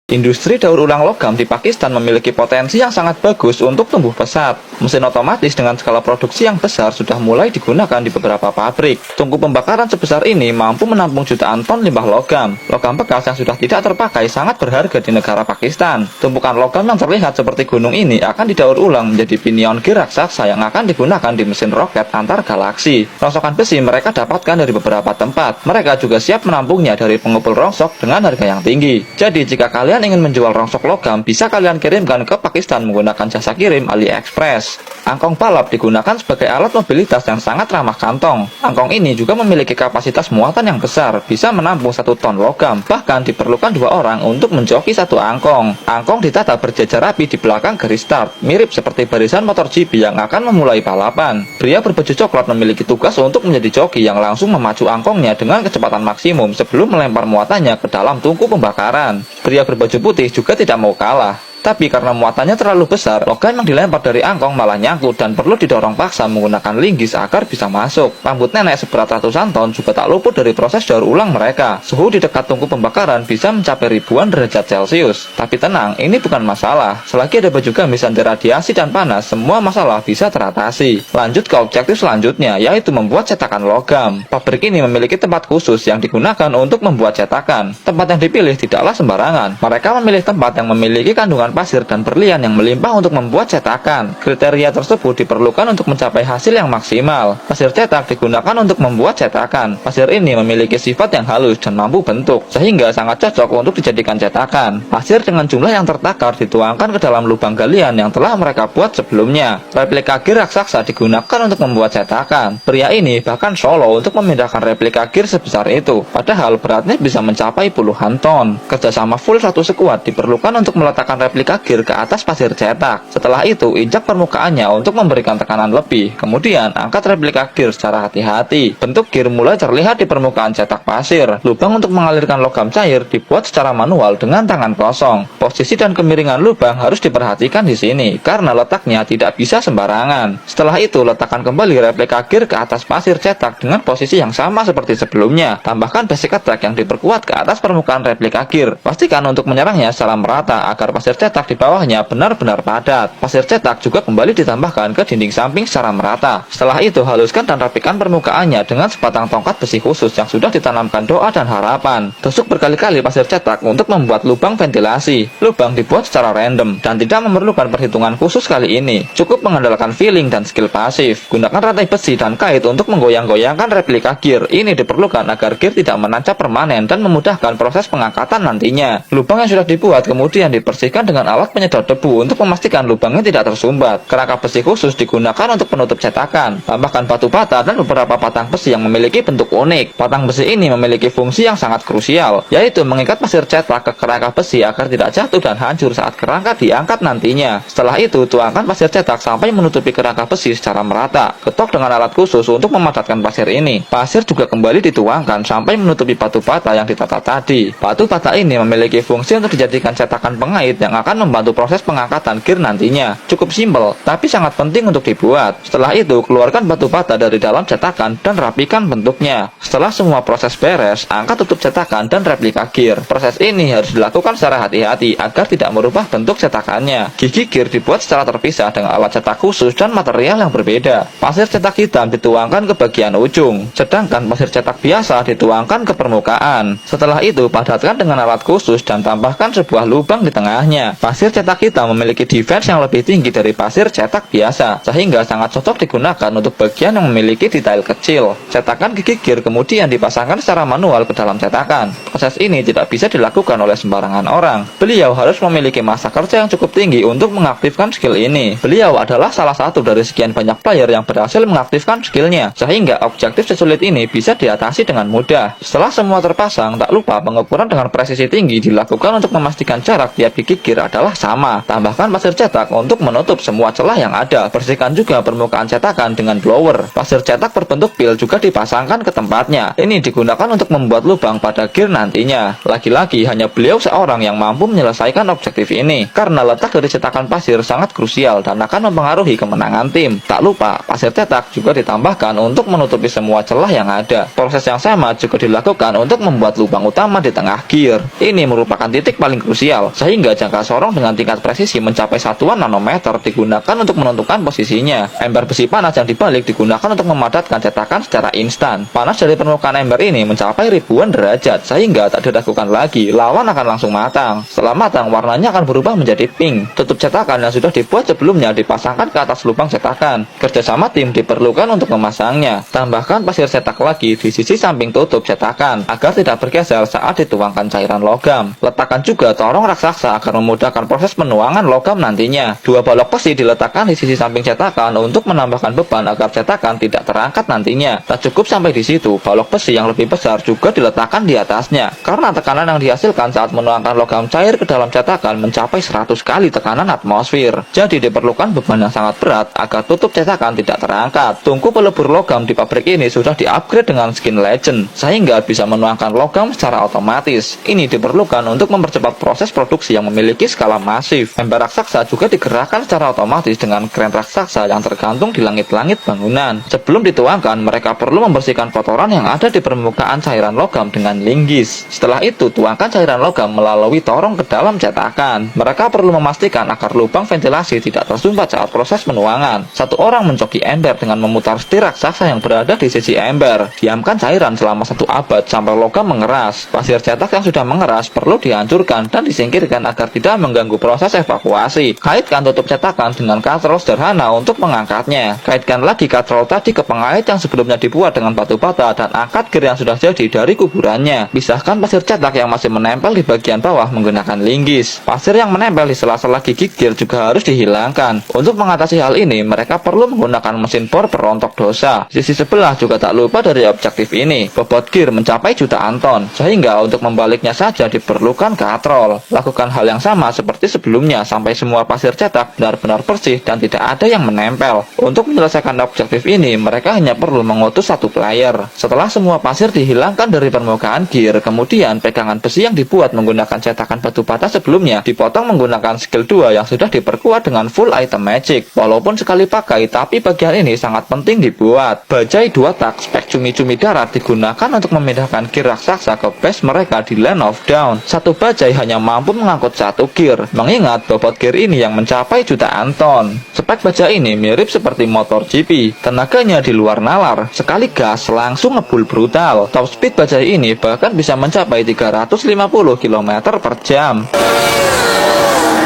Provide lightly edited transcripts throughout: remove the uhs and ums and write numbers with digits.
Industri daur ulang logam di Pakistan memiliki potensi yang sangat bagus untuk tumbuh pesat. Mesin otomatis dengan skala produksi yang besar sudah mulai digunakan di beberapa pabrik. Tungku pembakaran sebesar ini mampu menampung jutaan ton limbah logam. Logam bekas yang sudah tidak terpakai sangat berharga di negara Pakistan. Tumpukan logam yang terlihat seperti gunung ini akan didaur ulang menjadi pinion gear raksasa yang akan digunakan di mesin roket antar galaksi. Rongsokan besi mereka dapatkan dari beberapa tempat. Mereka juga siap menampungnya dari pengepul rongsok dengan harga yang tinggi. Jadi jika kalian ingin menjual rongsok logam, bisa kalian kirimkan ke Pakistan menggunakan jasa kirim AliExpress. Angkong balap digunakan sebagai alat mobilitas yang sangat ramah kantong. Angkong ini juga memiliki kapasitas muatan yang besar, bisa menampung 1 ton logam. Bahkan diperlukan 2 orang untuk menjoki 1 angkong. Angkong ditata berjajar rapi di belakang garis start, mirip seperti barisan motor GP yang akan memulai balapan. Pria berbaju coklat memiliki tugas untuk menjadi joki yang langsung memacu angkongnya dengan kecepatan maksimum sebelum melempar muatannya ke dalam tungku pembakaran. Pria berbaju putih juga tidak mau kalah. Tapi karena muatannya terlalu besar, logam yang dilempar dari angkong malah nyangkut dan perlu didorong paksa menggunakan linggis agar bisa masuk. Rambut nenek seberat ratusan ton juga tak luput dari proses daur ulang mereka. Suhu di dekat tungku pembakaran bisa mencapai ribuan derajat Celcius. Tapi tenang, ini bukan masalah. Selagi ada baju gamis anti radiasi dan panas, semua masalah bisa teratasi. Lanjut ke objektif selanjutnya, yaitu membuat cetakan logam. Pabrik ini memiliki tempat khusus yang digunakan untuk membuat cetakan. Tempat yang dipilih tidaklah sembarangan. Mereka memilih tempat yang memiliki kandungan pasir dan berlian yang melimpah untuk membuat cetakan. Kriteria tersebut diperlukan untuk mencapai hasil yang maksimal. Pasir cetak digunakan untuk membuat cetakan. Pasir ini memiliki sifat yang halus dan mampu bentuk, sehingga sangat cocok untuk dijadikan cetakan. Pasir dengan jumlah yang tertakar dituangkan ke dalam lubang galian yang telah mereka buat sebelumnya. Replika gear raksasa digunakan untuk membuat cetakan. Pria ini bahkan solo untuk memindahkan replika gear sebesar itu, padahal beratnya bisa mencapai puluhan ton. Kerjasama full satu sekuat diperlukan untuk meletakkan replika gear ke atas pasir cetak. Setelah itu, injak permukaannya untuk memberikan tekanan lebih. Kemudian, angkat replika gear secara hati-hati. Bentuk gear mulai terlihat di permukaan cetak pasir. Lubang untuk mengalirkan logam cair dibuat secara manual dengan tangan kosong. Posisi dan kemiringan lubang harus diperhatikan di sini, karena letaknya tidak bisa sembarangan. Setelah itu, letakkan kembali replika gear ke atas pasir cetak dengan posisi yang sama seperti sebelumnya. Tambahkan basic attack yang diperkuat ke atas permukaan replika gear. Pastikan untuk menyerangnya secara merata agar pasir cetak di bawahnya benar-benar padat. Pasir cetak juga kembali ditambahkan ke dinding samping secara merata. Setelah itu, haluskan dan rapikan permukaannya dengan sebatang tongkat besi khusus yang sudah ditanamkan doa dan harapan. Tusuk berkali-kali pasir cetak untuk membuat lubang ventilasi. Lubang dibuat secara random dan tidak memerlukan perhitungan khusus kali ini. Cukup mengandalkan feeling dan skill pasif. Gunakan rantai besi dan kait untuk menggoyang-goyangkan replika gear. Ini diperlukan agar gear tidak menancap permanen dan memudahkan proses pengangkatan nantinya. Lubang yang sudah dibuat kemudian dibersihkan dengan alat penyedot debu untuk memastikan lubangnya tidak tersumbat. Kerangka besi khusus digunakan untuk penutup cetakan. Tambahkan batu bata dan beberapa patang besi yang memiliki bentuk unik. Patang besi ini memiliki fungsi yang sangat krusial, yaitu mengikat pasir cetak ke kerangka besi agar tidak jatuh dan hancur saat kerangka diangkat nantinya. Setelah itu, tuangkan pasir cetak sampai menutupi kerangka besi secara merata. Ketok dengan alat khusus untuk memadatkan pasir ini. Pasir juga kembali dituangkan sampai menutupi batu bata yang ditata tadi. Batu bata ini memiliki fungsi untuk dijadikan cetakan pengait yang akan membantu proses pengangkatan gear nantinya. Cukup simpel, tapi sangat penting untuk dibuat. Setelah itu, keluarkan batu bata dari dalam cetakan dan rapikan bentuknya. Setelah semua proses beres, angkat tutup cetakan dan replika gear. Proses ini harus dilakukan secara hati-hati agar tidak merubah bentuk cetakannya. Gigi gear dibuat secara terpisah dengan alat cetak khusus dan material yang berbeda. Pasir cetak hitam dituangkan ke bagian ujung, sedangkan pasir cetak biasa dituangkan ke permukaan. Setelah itu, padatkan dengan alat khusus dan tambahkan sebuah lubang di tengahnya. Pasir cetak hitam memiliki defense yang lebih tinggi dari pasir cetak biasa, sehingga sangat cocok digunakan untuk bagian yang memiliki detail kecil. Cetakan gigi gear kemudian dipasangkan secara manual ke dalam cetakan. Proses ini tidak bisa dilakukan oleh sembarangan orang. Beliau harus memiliki masa kerja yang cukup tinggi untuk mengaktifkan skill ini. Beliau adalah salah satu dari sekian banyak player yang berhasil mengaktifkan skillnya, sehingga objektif sesulit ini bisa diatasi dengan mudah. Setelah semua terpasang, tak lupa pengukuran dengan presisi tinggi dilakukan untuk memastikan jarak tiap gigi gear gear adalah sama. Tambahkan pasir cetak untuk menutup semua celah yang ada. Bersihkan juga permukaan cetakan dengan blower. Pasir cetak berbentuk pil juga dipasangkan ke tempatnya. Ini digunakan untuk membuat lubang pada gear nantinya. Lagi-lagi hanya beliau seorang yang mampu menyelesaikan objektif ini. Karena letak dari cetakan pasir sangat krusial dan akan mempengaruhi kemenangan tim. Tak lupa, pasir cetak juga ditambahkan untuk menutupi semua celah yang ada. Proses yang sama juga dilakukan untuk membuat lubang utama di tengah gear. Ini merupakan titik paling krusial, sehingga jangka sorong dengan tingkat presisi mencapai satuan nanometer digunakan untuk menentukan posisinya. Ember besi panas yang dibalik digunakan untuk memadatkan cetakan secara instan. Panas dari permukaan ember ini mencapai ribuan derajat, sehingga tak diragukan lagi, lawan akan langsung matang. Setelah matang, warnanya akan berubah menjadi pink. Tutup cetakan yang sudah dibuat sebelumnya dipasangkan ke atas lubang cetakan. Kerjasama tim diperlukan untuk memasangnya. Tambahkan pasir cetak lagi di sisi samping tutup cetakan agar tidak bergeser saat dituangkan cairan logam. Letakkan juga torong raksasa agar memudahkan proses penuangan logam nantinya. Dua balok besi diletakkan di sisi samping cetakan untuk menambahkan beban agar cetakan tidak terangkat nantinya. Tak cukup sampai di situ, balok besi yang lebih besar juga diletakkan di atasnya. Karena tekanan yang dihasilkan saat menuangkan logam cair ke dalam cetakan mencapai 100 kali tekanan atmosfer. Jadi diperlukan beban yang sangat berat agar tutup cetakan tidak terangkat. Tungku pelebur logam di pabrik ini sudah di-upgrade dengan skin legend, sehingga bisa menuangkan logam secara otomatis. Ini diperlukan untuk mempercepat proses produksi yang memiliki skala masif. Ember raksasa juga digerakkan secara otomatis dengan kren raksasa yang tergantung di langit-langit bangunan. Sebelum dituangkan, mereka perlu membersihkan kotoran yang ada di permukaan cairan logam dengan linggis. Setelah itu, tuangkan cairan logam melalui torong ke dalam cetakan. Mereka perlu memastikan agar lubang ventilasi tidak tersumbat saat proses penuangan. Satu orang mencoki ember dengan memutar setir raksasa yang berada di sisi ember. Diamkan cairan selama 1 abad sampai logam mengeras. Pasir cetak yang sudah mengeras perlu dihancurkan dan disingkirkan agar tidak mengganggu proses evakuasi. Kaitkan tutup cetakan dengan katrol sederhana untuk mengangkatnya. Kaitkan lagi katrol tadi ke pengait yang sebelumnya dibuat dengan batu bata dan angkat gear yang sudah jadi dari kuburannya. Pisahkan pasir cetak yang masih menempel di bagian bawah menggunakan linggis. Pasir yang menempel di sela-sela gigi gear juga harus dihilangkan. Untuk mengatasi hal ini, mereka perlu menggunakan mesin bor perontok dosa. Sisi sebelah juga tak lupa dari objektif ini. Bobot gear mencapai jutaan ton, sehingga untuk membaliknya saja diperlukan katrol. Lakukan hal yang sama seperti sebelumnya sampai semua pasir cetak benar-benar bersih dan tidak ada yang menempel. Untuk menyelesaikan objektif ini, mereka hanya perlu mengutus 1 player. Setelah semua pasir dihilangkan dari permukaan gear, kemudian pegangan besi yang dibuat menggunakan cetakan batu bata sebelumnya dipotong menggunakan skill 2 yang sudah diperkuat dengan full item magic. Walaupun sekali pakai, tapi bagian ini sangat penting dibuat. Bajai 2 tak spek cumi-cumi darat digunakan untuk memindahkan gear raksasa ke base mereka di Land of Dawn. Satu bajai hanya mampu mengangkut 1 gear, mengingat bobot gear ini yang mencapai jutaan ton. Spek bajai ini mirip seperti motor GP, tenaganya di luar nalar, sekali gas langsung ngebul brutal. Top speed bajai ini bahkan bisa mencapai 350 km per jam.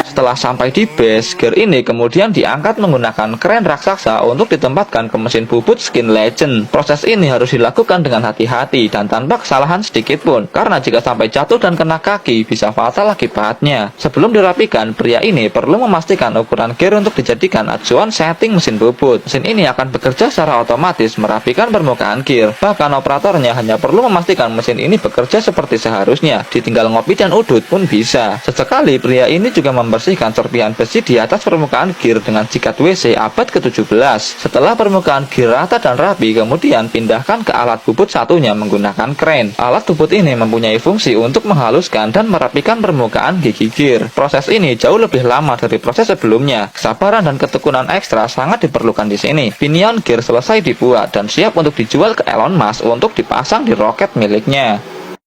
Setelah sampai di base, gear ini kemudian diangkat menggunakan kren raksasa untuk ditempatkan ke mesin bubut skin legend. Proses ini harus dilakukan dengan hati-hati dan tanpa kesalahan sedikit pun, karena jika sampai jatuh dan kena kaki bisa fatal akibatnya. Sebelum dirapikan, pria ini perlu memastikan ukuran gear untuk dijadikan acuan setting mesin bubut. Mesin ini akan bekerja secara otomatis merapikan permukaan gear. Bahkan operatornya hanya perlu memastikan mesin ini bekerja seperti seharusnya. Ditinggal ngopi dan udut pun bisa. Sesekali pria ini juga membersihkan serpihan besi di atas permukaan gear dengan sikat WC abad ke-17. Setelah permukaan gear rata dan rapi, kemudian pindahkan ke alat bubut satunya menggunakan kren. Alat bubut ini mempunyai fungsi untuk menghaluskan dan merapikan permukaan gigi gear. Proses ini jauh lebih lama dari proses sebelumnya. Kesabaran dan ketekunan ekstra sangat diperlukan di sini. Pinion gear selesai dibuat dan siap untuk dijual ke Elon Musk untuk dipasang di roket miliknya.